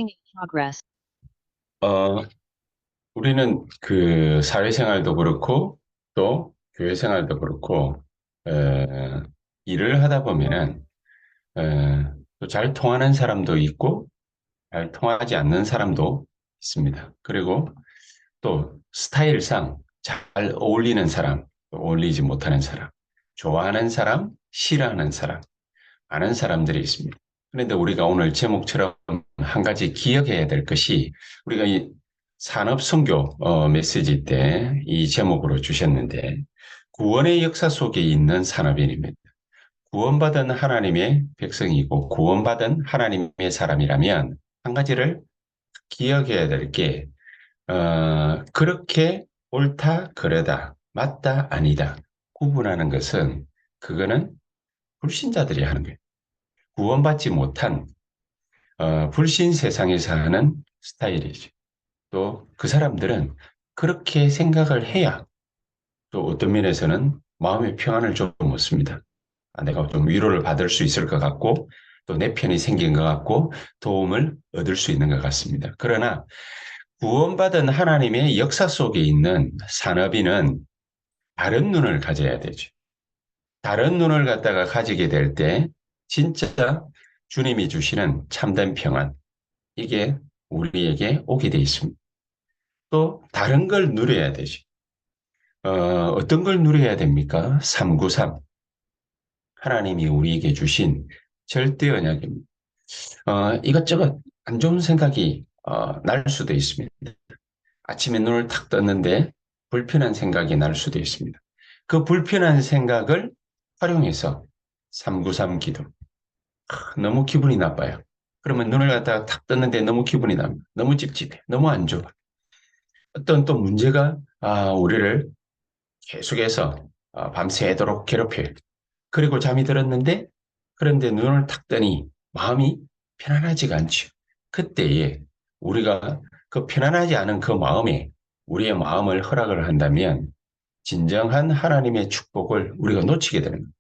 Recording in progress. 어, 우리는 그 사회생활도 그렇고 또 교회 생활도 그렇고 에, 일을 하다 보면은 또잘 통하는 사람도 있고 잘 통하지 않는 사람도 있습니다. 그리고 또 스타일상 잘 어울리는 사람, 또 어울리지 못하는 사람, 좋아하는 사람, 싫어하는 사람, 많은 사람들이 있습니다. 그런데 우리가 오늘 제목처럼 한 가지 기억해야 될 것이 우리가 이 산업선교 메시지 때 이 제목으로 주셨는데 구원의 역사 속에 있는 산업인입니다. 구원받은 하나님의 백성이고 구원받은 하나님의 사람이라면 한 가지를 기억해야 될 게 그렇게 옳다 그러다 맞다 아니다 구분하는 것은 그거는 불신자들이 하는 거예요. 구원받지 못한 불신 세상에 사는 스타일이죠. 또 그 사람들은 그렇게 생각을 해야 또 어떤 면에서는 마음의 평안을 좀 얻습니다. 아, 내가 좀 위로를 받을 수 있을 것 같고 또 내 편이 생긴 것 같고 도움을 얻을 수 있는 것 같습니다. 그러나 구원받은 하나님의 역사 속에 있는 산업인은 다른 눈을 가져야 되죠. 다른 눈을 갖다가 가지게 될 때 진짜 주님이 주시는 참된 평안, 이게 우리에게 오게 돼 있습니다. 또 다른 걸 누려야 되죠. 어떤 걸 누려야 됩니까? 393. 하나님이 우리에게 주신 절대 언약입니다. 이것저것 안 좋은 생각이 날 수도 있습니다. 아침에 눈을 탁 떴는데 불편한 생각이 날 수도 있습니다. 그 불편한 생각을 활용해서 393 기도. 너무 기분이 나빠요. 그러면 눈을 갖다가 탁 떴는데 너무 기분이 납니다. 너무 찝찝해. 너무 안 좋아. 어떤 또 문제가 우리를 계속해서 밤새도록 괴롭혀요. 그리고 잠이 들었는데 그런데 눈을 탁 뜨니 마음이 편안하지가 않죠. 그때에 우리가 그 편안하지 않은 그 마음에 우리의 마음을 허락을 한다면 진정한 하나님의 축복을 우리가 놓치게 되는 거예요.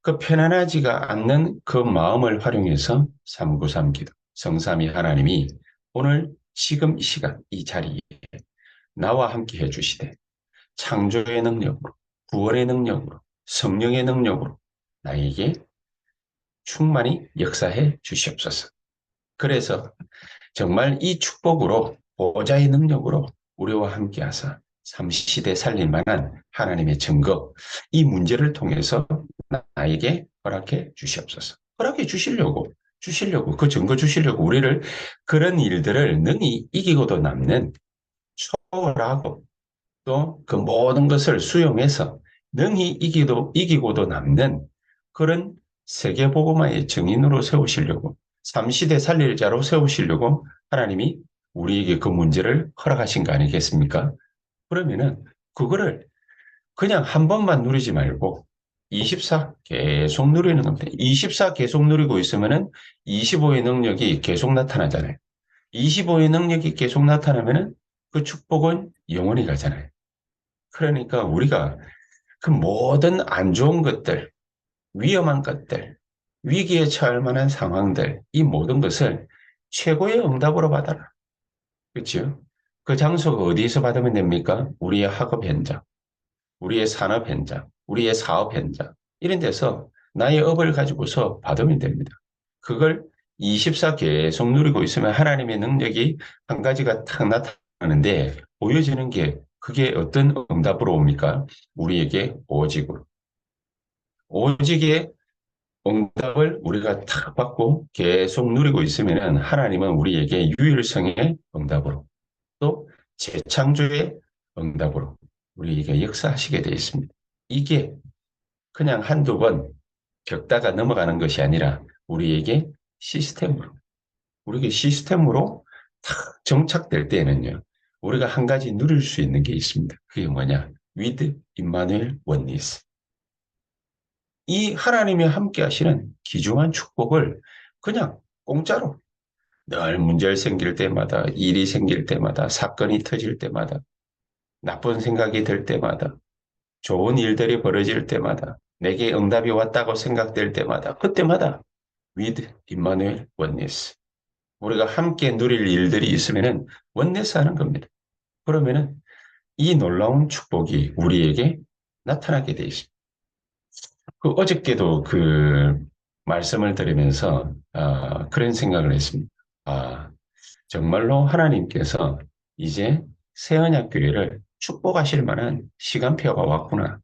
그 편안하지가 않는 그 마음을 활용해서 393 기도, 성삼위 하나님이 오늘 지금 이 시간 이 자리에 나와 함께 해주시되 창조의 능력으로, 구원의 능력으로, 성령의 능력으로 나에게 충만히 역사해 주시옵소서. 그래서 정말 이 축복으로 보좌의 능력으로 우리와 함께 하사 삼시대 살릴 만한 하나님의 증거, 이 문제를 통해서 나에게 허락해 주시옵소서. 허락해 주시려고, 그 증거 주시려고 우리를 그런 일들을 능히 이기고도 남는 초월하고 또 그 모든 것을 수용해서 능히 이기고도 남는 그런 세계복음화의 증인으로 세우시려고 삼시대 살릴 자로 세우시려고 하나님이 우리에게 그 문제를 허락하신 거 아니겠습니까? 그러면은 그거를 그냥 한 번만 누리지 말고 24 계속 누리는 겁니다. 24 계속 누리고 있으면은 25의 능력이 계속 나타나잖아요. 25의 능력이 계속 나타나면은 그 축복은 영원히 가잖아요. 그러니까 우리가 그 모든 안 좋은 것들, 위험한 것들, 위기에 처할 만한 상황들, 이 모든 것을 최고의 응답으로 받아라. 그렇죠? 그 장소가 어디에서 받으면 됩니까? 우리의 학업 현장, 우리의 산업 현장, 우리의 사업 현장, 이런 데서 나의 업을 가지고서 받으면 됩니다. 그걸 24 계속 누리고 있으면 하나님의 능력이 한 가지가 탁 나타나는데 보여지는 게 그게 어떤 응답으로 옵니까? 우리에게 오직으로. 오직의 응답을 우리가 탁 받고 계속 누리고 있으면 하나님은 우리에게 유일성의 응답으로 또 재창조의 응답으로 우리에게 역사하시게 되어 있습니다. 이게 그냥 한두 번 겪다가 넘어가는 것이 아니라 우리에게 시스템으로, 우리에게 시스템으로 탁 정착될 때에는요, 우리가 한 가지 누릴 수 있는 게 있습니다. 그게 뭐냐? With Emmanuel Oneness. 이 하나님이 함께 하시는 귀중한 축복을 그냥 공짜로 늘 문제 생길 때마다, 일이 생길 때마다, 사건이 터질 때마다, 나쁜 생각이 들 때마다, 좋은 일들이 벌어질 때마다, 내게 응답이 왔다고 생각될 때마다, 그때마다 with Emmanuel Oneness. 우리가 함께 누릴 일들이 있으면은 원내스 하는 겁니다. 그러면은 이 놀라운 축복이 우리에게 나타나게 돼 있습니다. 그 어저께도 그 말씀을 들으면서 그런 생각을 했습니다. 아, 정말로 하나님께서 이제 새언약교회를 축복하실 만한 시간표가 왔구나.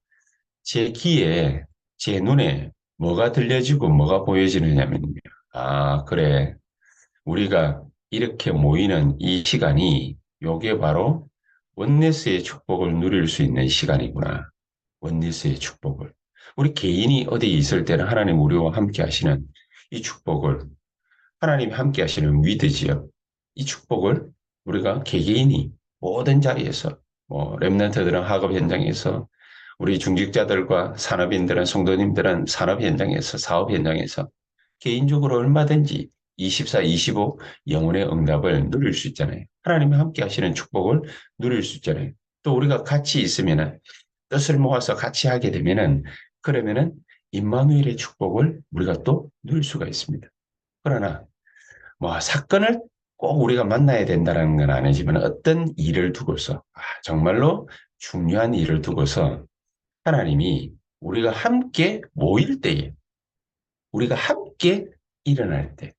제 귀에, 제 눈에 뭐가 들려지고 뭐가 보여지느냐면요. 아, 그래. 우리가 이렇게 모이는 이 시간이 요게 바로 원네스의 축복을 누릴 수 있는 시간이구나. 원리스의 축복을. 우리 개인이 어디 있을 때는 하나님 우리와 함께 하시는 이 축복을, 하나님 함께 하시는 위드지요. 이 축복을 우리가 개개인이 모든 자리에서, 뭐, 랩런트들은 학업 현장에서, 우리 중직자들과 산업인들은, 성도님들은 산업 현장에서, 사업 현장에서, 개인적으로 얼마든지 24, 25 영혼의 응답을 누릴 수 있잖아요. 하나님이 함께 하시는 축복을 누릴 수 있잖아요. 또 우리가 같이 있으면은 뜻을 모아서 같이 하게 되면은 그러면은 임마누엘의 축복을 우리가 또 누릴 수가 있습니다. 그러나 뭐 사건을 꼭 우리가 만나야 된다는 건 아니지만 어떤 일을 두고서 정말로 중요한 일을 두고서 하나님이 우리가 함께 모일 때에 우리가 함께 일어날 때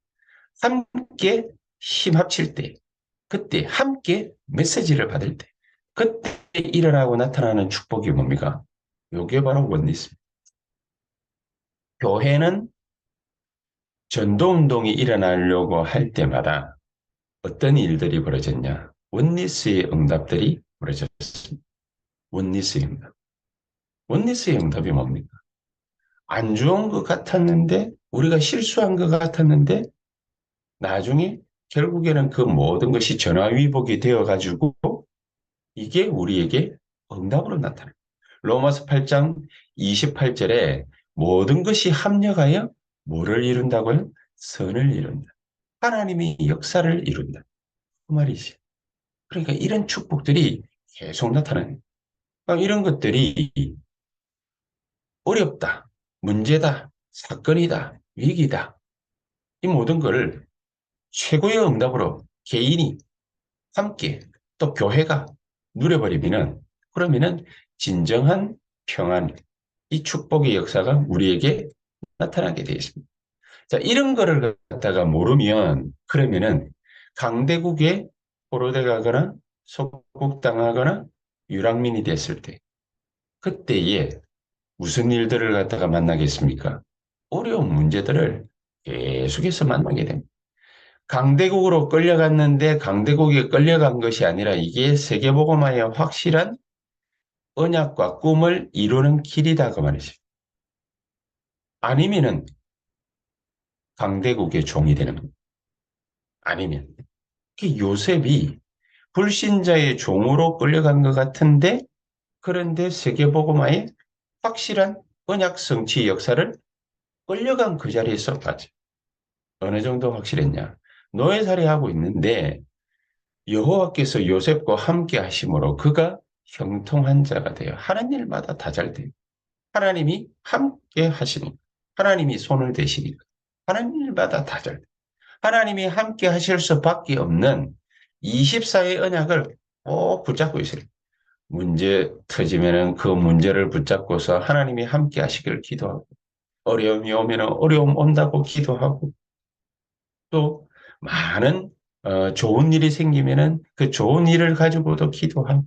함께 힘 합칠 때 그때 함께 메시지를 받을 때 그때 일어나고 나타나는 축복이 뭡니까? 요게 바로 원리스. 교회는 전도운동이 일어나려고 할 때마다 어떤 일들이 벌어졌냐? 원리스의 응답들이 벌어졌습니다. 원리스의 응답. 원리스의 응답이 뭡니까? 안 좋은 것 같았는데, 우리가 실수한 것 같았는데, 나중에 결국에는 그 모든 것이 전화위복이 되어가지고, 이게 우리에게 응답으로 나타나요. 로마서 8장 28절에 모든 것이 합력하여 뭐를 이룬다고요? 선을 이룬다. 하나님의 역사를 이룬다. 그 말이지. 그러니까 이런 축복들이 계속 나타나는 그러니까 이런 것들이 어렵다, 문제다, 사건이다, 위기다. 이 모든 걸 최고의 응답으로 개인이 함께 또 교회가 누려버리면은 그러면은 진정한 평안, 이 축복의 역사가 우리에게 나타나게 되어 있습니다. 자, 이런 거를 갖다가 모르면 그러면은 강대국에 포로돼가거나 속국당하거나 유랑민이 됐을 때 그때에 무슨 일들을 갖다가 만나겠습니까? 어려운 문제들을 계속해서 만나게 됩니다. 강대국으로 끌려갔는데 강대국에 끌려간 것이 아니라 이게 세계복음화의 확실한 언약과 꿈을 이루는 길이다 그 말이죠. 아니면은 강대국의 종이 되는 겁니다. 아니면 요셉이 불신자의 종으로 끌려간 것 같은데 그런데 세계복음화의 확실한 언약 성취 역사를 끌려간 그 자리에서 봤죠. 어느 정도 확실했냐? 노예살이하고 있는데 여호와께서 요셉과 함께 하심으로 그가 형통한 자가 되어 하는 일마다 다 잘 돼요. 하나님이 함께 하시니까 하나님이 손을 대시니까 하는 일마다 다 잘 돼요. 하나님이 함께 하실 수밖에 없는 24의 언약을 꼭 붙잡고 있어요. 문제 터지면은 그 문제를 붙잡고서 하나님이 함께 하시기를 기도하고 어려움이 오면은 어려움 온다고 기도하고 또 많은 좋은 일이 생기면은 그 좋은 일을 가지고도 기도하고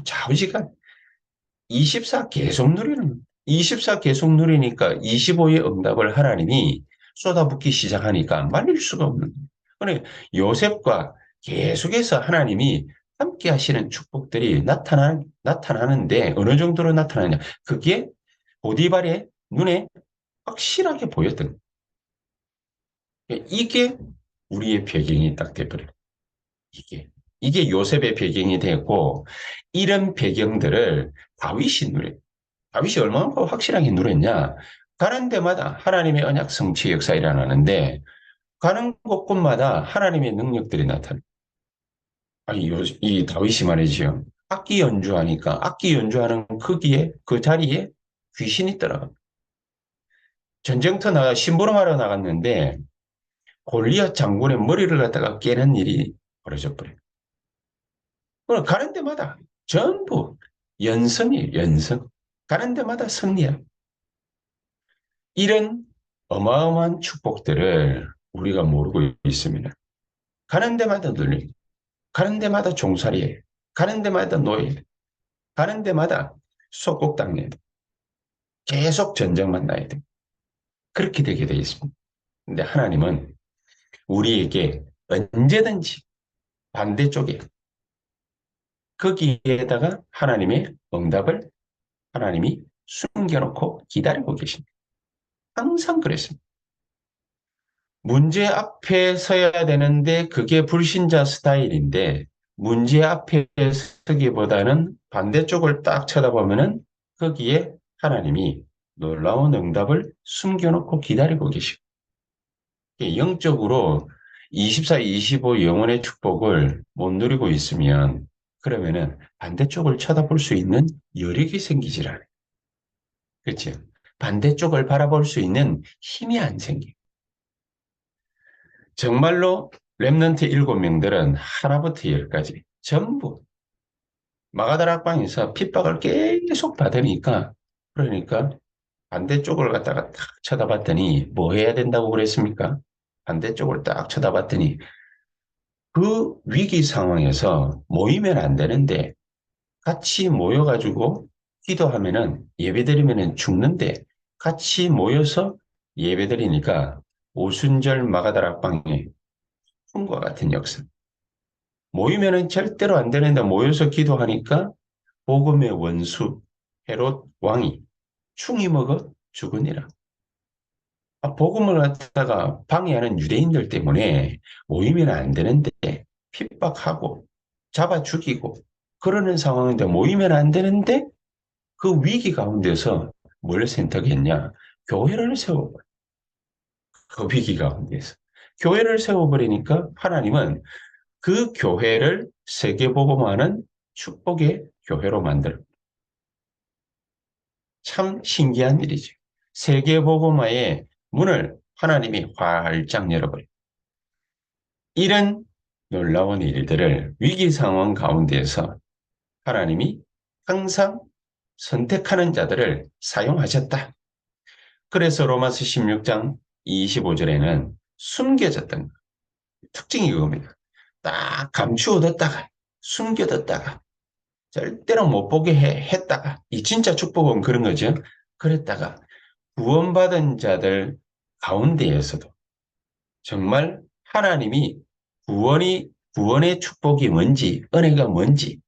좌우지간 24 계속 누리는 24 계속 누리니까 25의 응답을 하나님이 쏟아붓기 시작하니까 말릴 수가 없는 거예요. 그러니까 요셉과 계속해서 하나님이 함께 하시는 축복들이 나타나는데 어느 정도로 나타나냐. 그게 보디발의 눈에 확실하게 보였던 거예요. 이게 우리의 배경이 딱 돼버려요. 이게. 이게 요셉의 배경이 되고 이런 배경들을 다윗이 누려요. 다윗이 얼마나 확실하게 누렸냐. 가는 데마다 하나님의 언약 성취 역사 일어나는데 가는 곳곳마다 하나님의 능력들이 나타나요. 아니, 이 다윗이 말이죠. 악기 연주하니까 악기 연주하는 거기에 그 자리에 귀신이 있더라고요. 전쟁터 심부름하러 나갔는데 골리앗 장군의 머리를 갖다가 깨는 일이 벌어져 버려요. 그럼 가는 데마다 전부 연승이에요, 연승. 가는 데마다 승리야. 이런 어마어마한 축복들을 우리가 모르고 있습니다. 가는 데마다 눌림, 가는 데마다 종살이에, 가는 데마다 노예, 가는 데마다 속국당해. 계속 전쟁만 나야 돼. 그렇게 되게 되어 있습니다. 근데 하나님은 우리에게 언제든지 반대쪽에 거기에다가 하나님의 응답을 하나님이 숨겨놓고 기다리고 계십니다. 항상 그랬습니다. 문제 앞에 서야 되는데 그게 불신자 스타일인데 문제 앞에 서기보다는 반대쪽을 딱 쳐다보면은 거기에 하나님이 놀라운 응답을 숨겨놓고 기다리고 계시고 영적으로 24, 25 영혼의 축복을 못 누리고 있으면 그러면은 반대쪽을 쳐다볼 수 있는 여력이 생기질 않아요. 그렇죠? 반대쪽을 바라볼 수 있는 힘이 안 생겨요. 정말로 렘넌트 7명들은 하나부터 열까지 전부 마가다락방에서 핍박을 계속 받으니까 그러니까 반대쪽을 갖다가 딱 쳐다봤더니 뭐 해야 된다고 그랬습니까? 반대쪽을 딱 쳐다봤더니 그 위기 상황에서 모이면 안 되는데 같이 모여가지고 기도하면은 예배드리면은 죽는데 같이 모여서 예배드리니까 오순절 마가다락방에 꿈과 같은 역사. 모이면은 절대로 안 되는데 모여서 기도하니까 복음의 원수 헤롯 왕이 충이 먹어 죽으니라. 복음을 갖다가 방해하는 유대인들 때문에 모이면 안 되는데 핍박하고 잡아 죽이고 그러는 상황인데 모이면 안 되는데 그 위기 가운데서 뭘 선택했냐? 교회를 세워. 그 위기 가운데서. 교회를 세워버리니까 하나님은 그 교회를 세계복음화하는 축복의 교회로 만들어. 참 신기한 일이죠. 세계복음화의 문을 하나님이 활짝 열어버려요. 이런 놀라운 일들을 위기 상황 가운데에서 하나님이 항상 선택하는 자들을 사용하셨다. 그래서 로마서 16장 25절에는 숨겨졌던 특징이 그겁니다. 딱 감추어뒀다가 숨겨뒀다가 절대로 못 보게 했다가 이 진짜 축복은 그런 거죠. 그랬다가 구원받은 자들 가운데에서도 정말 하나님이 구원의 축복이 뭔지 은혜가 뭔지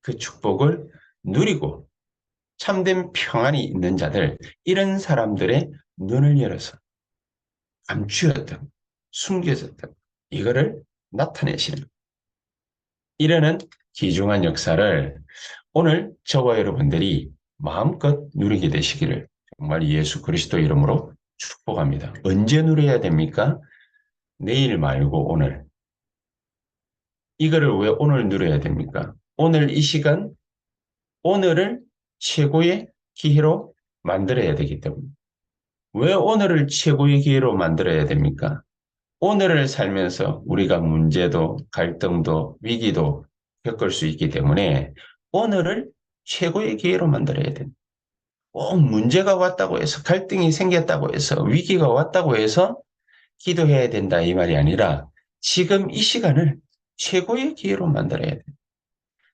그 축복을 누리고 참된 평안이 있는 자들 이런 사람들의 눈을 열어서 감추었던 숨겨졌던 이거를 나타내시는 이러는 귀중한 역사를 오늘 저와 여러분들이 마음껏 누리게 되시기를 정말 예수 그리스도 이름으로 축복합니다. 언제 누려야 됩니까? 내일 말고 오늘. 이거를 왜 오늘 누려야 됩니까? 오늘 이 시간, 오늘을 최고의 기회로 만들어야 되기 때문에. 왜 오늘을 최고의 기회로 만들어야 됩니까? 오늘을 살면서 우리가 문제도 갈등도 위기도 겪을 수 있기 때문에 오늘을 최고의 기회로 만들어야 됩니다. 꼭 문제가 왔다고 해서 갈등이 생겼다고 해서 위기가 왔다고 해서 기도해야 된다 이 말이 아니라 지금 이 시간을 최고의 기회로 만들어야 돼요.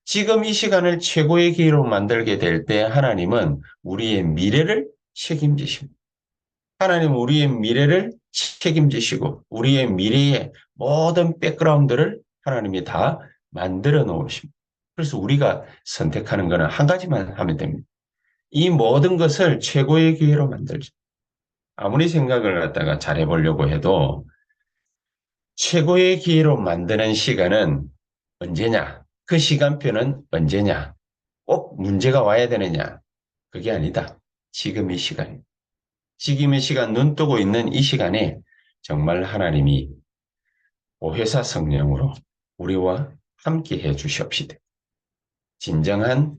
지금 이 시간을 최고의 기회로 만들게 될 때 하나님은 우리의 미래를 책임지십니다. 하나님은 우리의 미래를 책임지시고 우리의 미래의 모든 백그라운드를 하나님이 다 만들어 놓으십니다. 그래서 우리가 선택하는 것은 한 가지만 하면 됩니다. 이 모든 것을 최고의 기회로 만들죠. 아무리 생각을 갖다가 잘해보려고 해도 최고의 기회로 만드는 시간은 언제냐? 그 시간표는 언제냐? 꼭 문제가 와야 되느냐? 그게 아니다. 지금 이 시간입니다. 지금 이 시간 눈 뜨고 있는 이 시간에 정말 하나님이 오회사 성령으로 우리와 함께 해 주시옵시되 진정한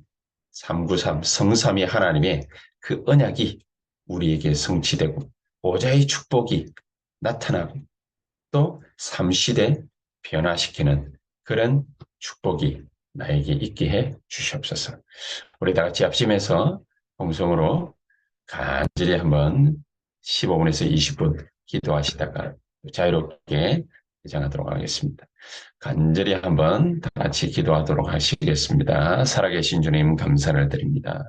393 성삼위 하나님의 그 언약이 우리에게 성취되고 보좌의 축복이 나타나고 또 삼시대 변화시키는 그런 축복이 나에게 있게 해 주시옵소서. 우리 다 같이 합심해서 공성으로 간절히 한번 15분에서 20분 기도하시다가 자유롭게 개장하도록 하겠습니다. 간절히 한번 다 같이 기도하도록 하시겠습니다. 살아계신 주님 감사를 드립니다.